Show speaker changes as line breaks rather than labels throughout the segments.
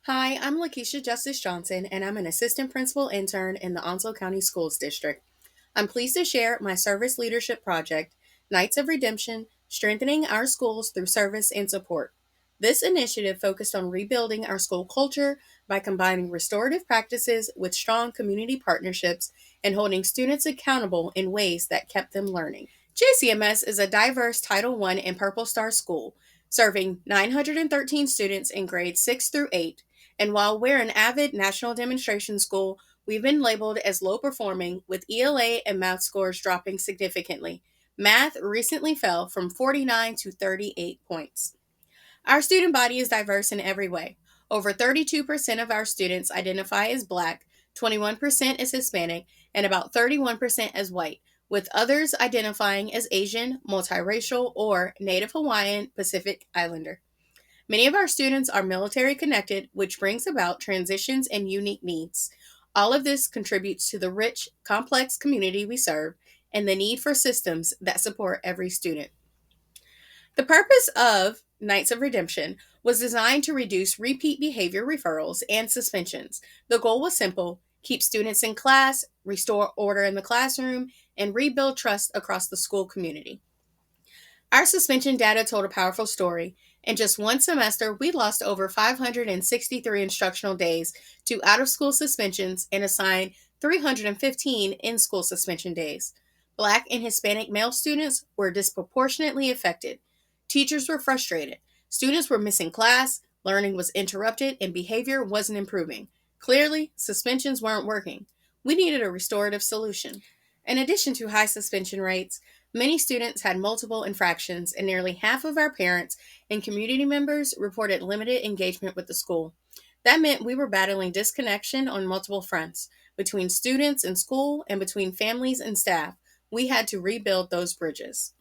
Hi, I'm Lakeisha Justice Johnson, and I'm an assistant principal intern in the Onslow County Schools District. I'm pleased to share my service leadership project, Knights of Redemption Strengthening Our Schools Through Service and Support. This initiative focused on rebuilding our school culture by combining restorative practices with strong community partnerships and holding students accountable in ways that kept them learning. JCMS is a diverse Title I and Purple Star school, serving 913 students in grades 6 through 8. And while we're an avid national demonstration school, we've been labeled as low performing, with ELA and math scores dropping significantly. Math recently fell from 49 to 38 points. Our student body is diverse in every way. Over 32% of our students identify as Black, 21% as Hispanic, and about 31% as white, with others identifying as Asian, multiracial, or Native Hawaiian Pacific Islander. Many of our students are military connected, which brings about transitions and unique needs. All of this contributes to the rich, complex community we serve and the need for systems that support every student. The purpose of Knights of Redemption was designed to reduce repeat behavior referrals and suspensions. The goal was simple: keep students in class, restore order in the classroom, and rebuild trust across the school community. Our suspension data told a powerful story. In just one semester, we lost over 563 instructional days to out of school suspensions and assigned 315 in school suspension days. Black and Hispanic male students were disproportionately affected. Teachers were frustrated. Students were missing class, learning was interrupted, and behavior wasn't improving. Clearly, suspensions weren't working. We needed a restorative solution. In addition to high suspension rates, many students had multiple infractions, and nearly half of our parents and community members reported limited engagement with the school. That meant we were battling disconnection on multiple fronts between students and school and between families and staff. We had to rebuild those bridges.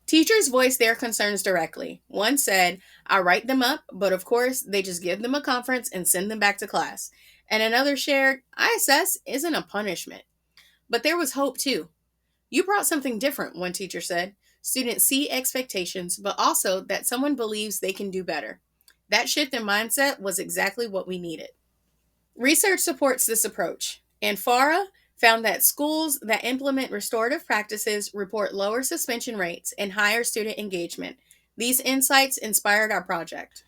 Teachers voiced their concerns directly. One said, I write them up, but of course, they just give them a conference and send them back to class. And another shared, ISS isn't a punishment. But there was hope too. You brought something different, one teacher said. Students see expectations, but also that someone believes they can do better. That shift in mindset was exactly what we needed. Research supports this approach. Anfara found that schools that implement restorative practices report lower suspension rates and higher student engagement. These insights inspired our project.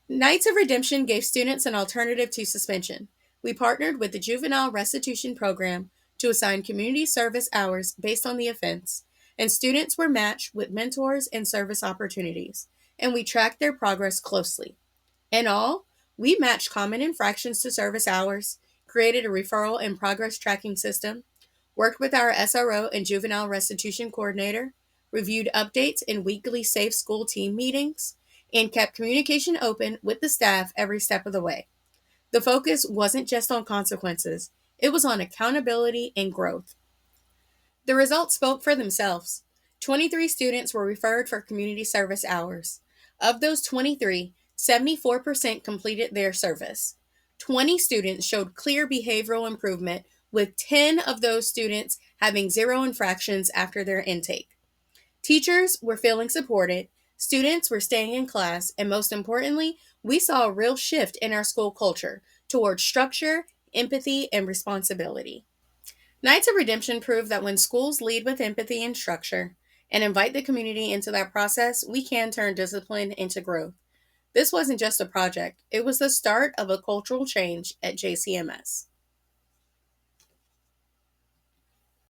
Knights of Redemption gave students an alternative to suspension. We partnered with the Juvenile Restitution Program to assign community service hours based on the offense, and students were matched with mentors and service opportunities, and we tracked their progress closely. In all, we matched common infractions to service hours, created a referral and progress tracking system, worked with our SRO and juvenile restitution coordinator, reviewed updates in weekly safe school team meetings, and kept communication open with the staff every step of the way. The focus wasn't just on consequences, it was on accountability and growth. The results spoke for themselves. 23 students were referred for community service hours. Of those 23, 74% completed their service. 20 students showed clear behavioral improvement, with 10 of those students having zero infractions after their intake. Teachers were feeling supported, students were staying in class, and most importantly, we saw a real shift in our school culture towards structure, empathy, and responsibility. Knights of Redemption prove that when schools lead with empathy and structure and invite the community into that process, we can turn discipline into growth. This wasn't just a project, it was the start of a cultural change at JCMS.